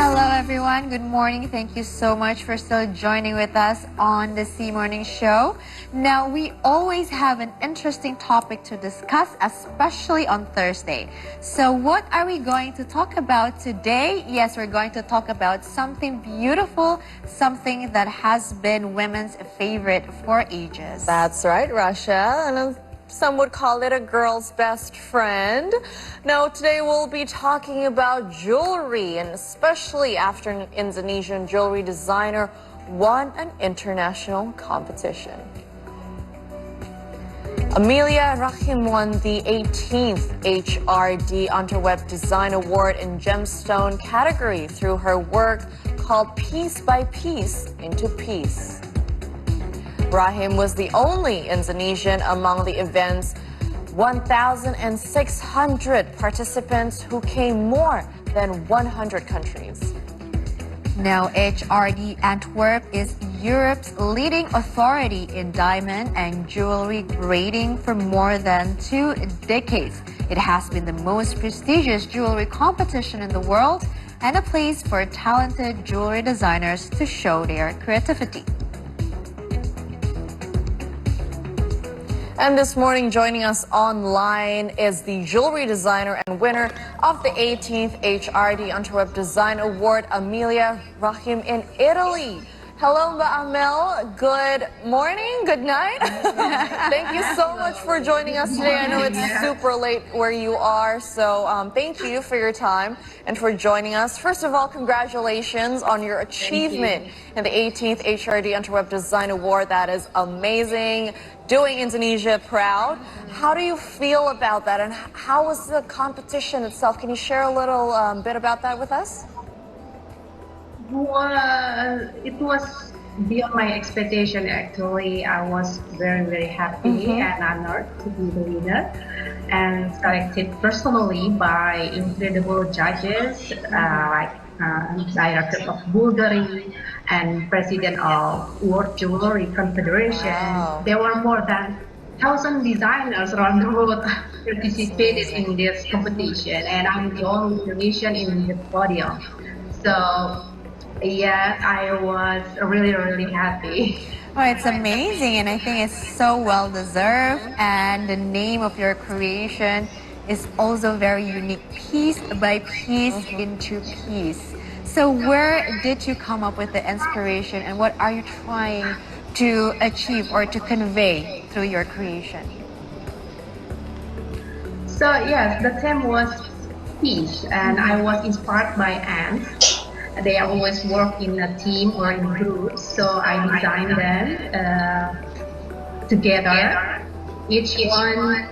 Hello everyone, good morning. Thank you so much for still joining with us on the C Morning Show. Now, we always have an interesting topic to discuss, especially on Thursday. So what are we going to talk about today? Yes, we're going to talk about something beautiful, something that has been women's favorite for ages. That's right, Russia. And some would call it a girl's best friend. Now, today we'll be talking about jewelry, and especially after an Indonesian jewelry designer won an international competition. Amelia Rachim won the 18th HRD Design Award in Gemstone category through her work called Piece by Piece into Peace. Rahim was the only Indonesian among the event's 1,600 participants who came more than 100 countries. Now, HRD Antwerp is Europe's leading authority in diamond and jewelry grading for more than 2 decades. It has been the most prestigious jewelry competition in the world and a place for talented jewelry designers to show their creativity. And this morning, joining us online is the jewelry designer and winner of the 18th HRD Design Award, Amelia Rachim in Italy. Hello, Mbak Amel. Good morning, good night. Thank you so much for joining us today. I know it's super late where you are, so thank you for your time and for joining us. First of all, congratulations on your achievement in the 18th HRD Design Award. That is amazing. Doing Indonesia proud. How do you feel about that, and how was the competition itself? Can you share a little bit about that with us? Well, it was beyond my expectation. Actually, I was very happy and honored to be the winner and selected personally by incredible judges like Director of Bulgari and President of World Jewelry Confederation. Wow. There were more than 1,000 designers around the world participated in this competition, and I'm the only Indonesian in the podium. So, yeah, I was really happy. Oh, it's amazing, and I think it's so well deserved. And the name of your creation is also very unique, piece by piece into piece. So where did you come up with the inspiration, and what are you trying to achieve or to convey through your creation? So yes, the theme was peace, and I was inspired by ants. They always work in a team or in groups, so I designed them together, each one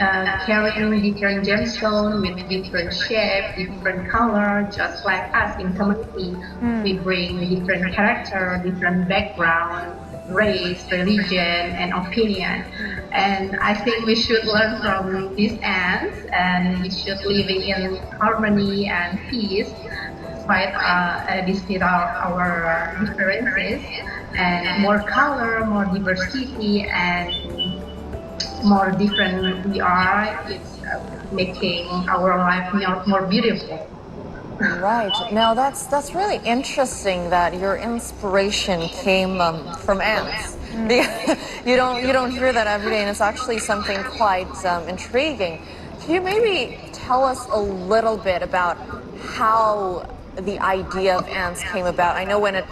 carrying different gemstone with different shape, different color, just like us in community. We bring different character, different background, race, religion, and opinion. And I think we should learn from these ants, and we should live in harmony and peace despite despite our differences, and more color, more diversity, and more different we are, it's making our life more beautiful. Right. Now that's really interesting that your inspiration came from ants. You don't hear that every day, and it's actually something quite intriguing. Can you maybe tell us a little bit about how the idea of ants came about? I know when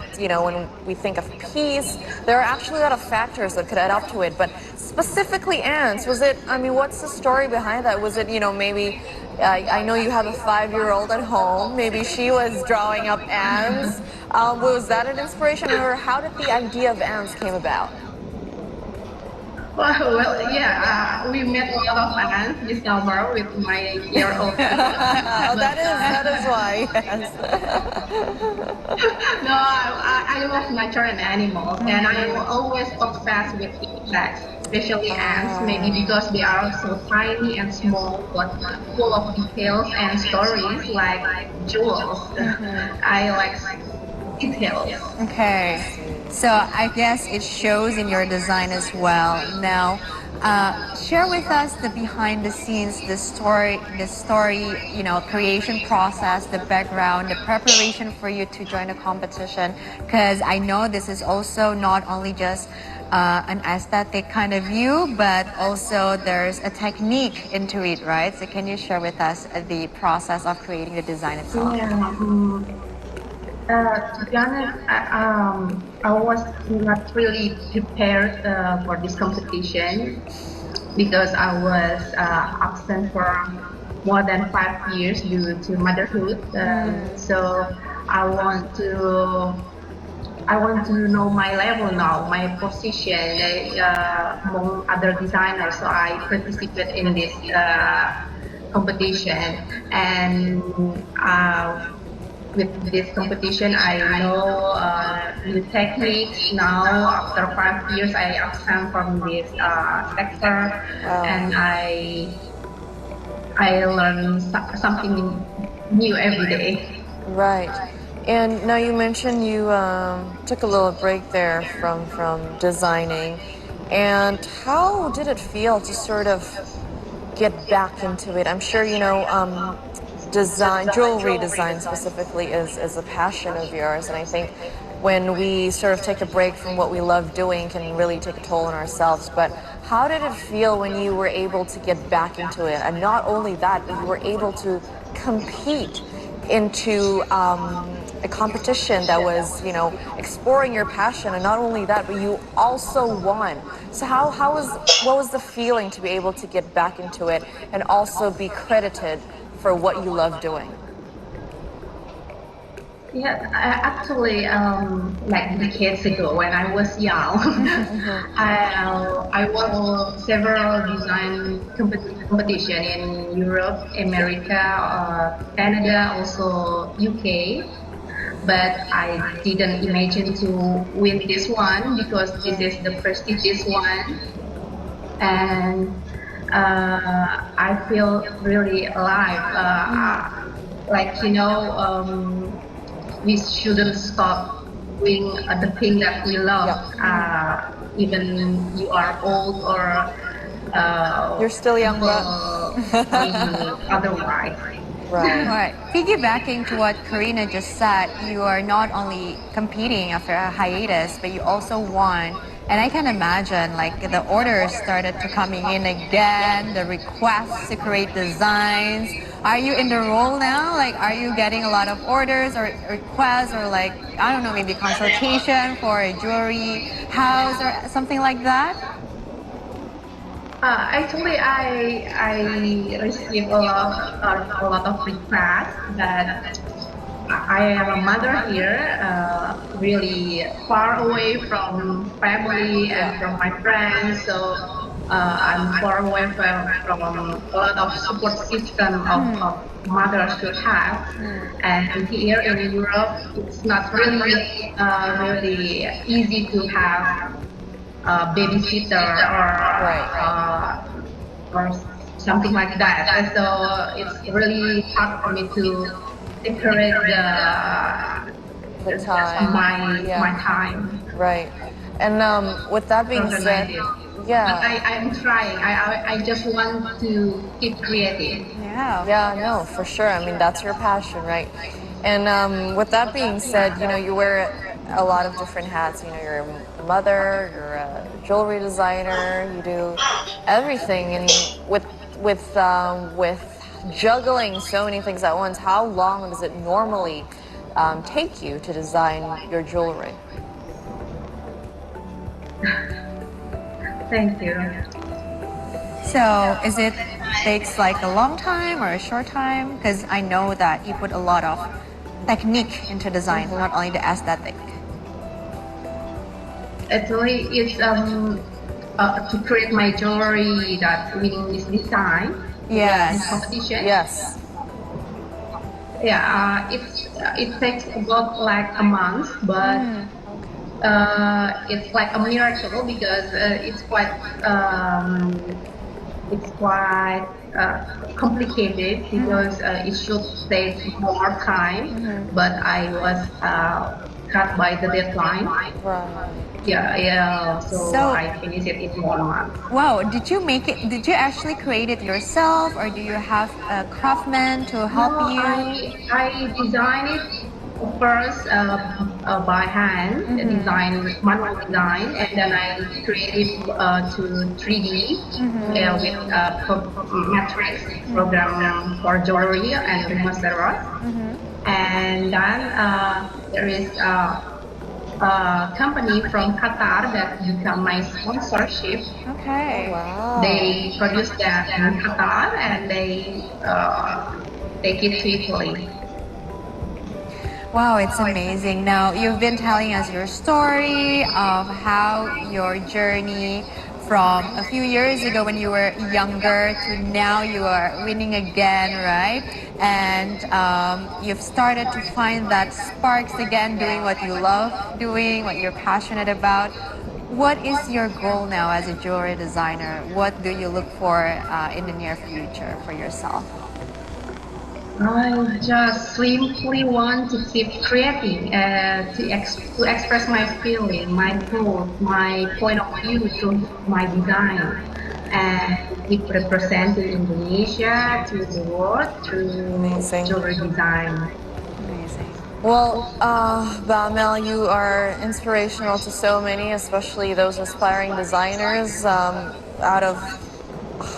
we think of peace, there are actually a lot of factors that could add up to it, but specifically ants, what's the story behind that? Was it, maybe, I know you have a 5-year-old at home, maybe she was drawing up ants. Was that an inspiration, or how did the idea of ants came about? Well, yeah, we met a lot of ants this summer with my year-old. That is why, yes. No, I love nature and animals, and I'm always obsessed with insects, especially ants, maybe because they are so tiny and small, but full of details and stories like jewels. I like details. Okay. So I guess it shows in your design as well. Now, share with us the behind the scenes, the story, creation process, the background, the preparation for you to join a competition. Because I know this is also not only just an aesthetic kind of view, but also there's a technique into it, right? So can you share with us the process of creating the design itself? Yeah. To be honest, I was not really prepared for this competition because I was absent for more than 5 years due to motherhood. So I want to I want to know my level now, my position among other designers. So I participate in this competition, and with this competition, I know new techniques. Now, after 5 years, I absent from this sector, and Wow. I learn something new every day. Right. And now you mentioned you took a little break there from designing. And how did it feel to sort of get back into it? I'm sure you know design, jewelry design specifically is a passion of yours. And I think when we sort of take a break from what we love doing can really take a toll on ourselves. But how did it feel when you were able to get back into it? And not only that, but you were able to compete into a competition that was, exploring your passion, and not only that, but you also won. So what was the feeling to be able to get back into it and also be credited for what you love doing? Yeah, actually, like decades ago when I was young, I won several design competition in Europe, America, Canada, also UK. But I didn't imagine to win this one because this is the prestigious one, and I feel really alive. Like we shouldn't stop doing the thing that we love, even you are old or You're still young, but people saying otherwise. right. Right. Piggybacking to what Karina just said, you are not only competing after a hiatus, but you also won. And I can imagine, like, the orders started to coming in again, the requests to create designs. Are you in the role now? Like, are you getting a lot of orders or requests or, like, I don't know, maybe consultation for a jewelry house or something like that? Actually, I receive a lot of requests, but I am a mother here, really far away from family and from my friends. So I'm far away from a lot of support system of mothers should have. And here in Europe, it's not really easy to have a babysitter Right. or something like that. And so it's really hard for me to separate The time. my time Right. And with that being said, organized. But yeah. I'm trying. I just want to keep creating. Yeah. Yeah, no, for sure. I mean, that's your passion, right? And with that being said, you wear a lot of different hats. You're a mother, you're a jewelry designer, you do everything. And with juggling so many things at once, how long does it normally take you to design your jewelry? Thank you. So, is it takes like a long time or a short time? Because I know that you put a lot of technique into design, not only the aesthetic. Actually, it's to create my jewelry that winning this design, this Yes. competition. Yes. Yeah, it takes about like a month, but it's like a miracle because it's quite complicated because it should take more time. But I was cut by the deadline. Right. Yeah. So So- I finished it in 1 month. Wow, did you make it? Did you actually create it yourself, or do you have a craftsman to help No, you? I designed it first by hand, design manual design, and then I created to 3D with matrix program for jewelry and rhinoceros. And then there is a company from Qatar that become my sponsorship. Okay. Wow. They produce that in Qatar and they take it to Italy. Wow, it's amazing. Now, you've been telling us your story of how your journey from a few years ago when you were younger to now you are winning again, right? And you've started to find that sparks again, doing what you love doing, what you're passionate about. What is your goal now as a jewelry designer? What do you look for in the near future for yourself? I just simply want to keep creating, to express my feeling, my thought, my point of view through my design, and keep representing Indonesia to the world through Amazing. jewelry design. Amazing. Well, Bamel, you are inspirational to so many, especially those aspiring designers. Out of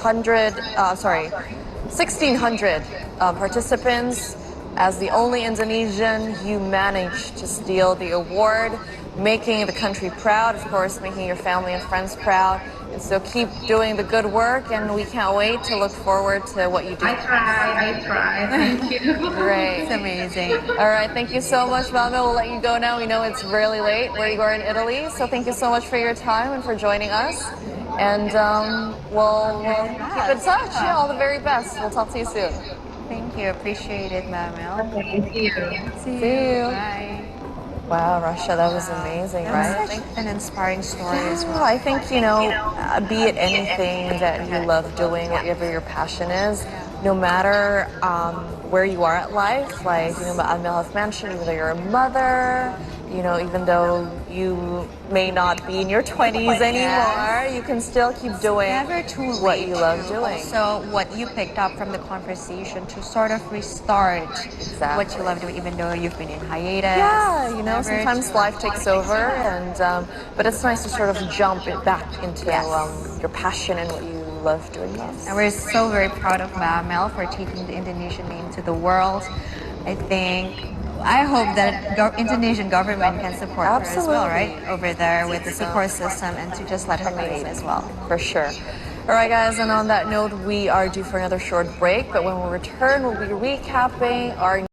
1,600 participants, as the only Indonesian, you managed to steal the award, making the country proud, of course, making your family and friends proud. And so keep doing the good work, and we can't wait to look forward to what you do. I try. Thank you. Great. It's amazing. All right, thank you so much, Valma. We'll let you go now. We know it's really late where you are in Italy, so thank you so much for your time and for joining us. And we'll keep in touch. Yeah, all the very best. We'll talk to you soon. Thank you. Appreciate it, Mamel. Okay, see you. See you. Bye. Wow, Russia, that was amazing, That right? was such an inspiring story as Yeah, well. I think, be it anything that you love doing, whatever your passion is, no matter where you are at life, like, Amel has mentioned, even though you're a mother, even though you may not be in your 20s anymore, you can still keep doing Never too what late you love to doing. also what you picked up from the conversation to sort of restart what you love doing, even though you've been in hiatus. Yeah, Never sometimes too life takes over, and but it's nice to sort of jump it back into Yes. your passion and what you love doing most. And we're so very proud of Mamel for taking the Indonesian name to the world. I hope that Indonesian government can support her as well, right? Over there with the support system and to just let her create as well. For sure. All right, guys, and on that note, we are due for another short break, but when we return, we'll be recapping our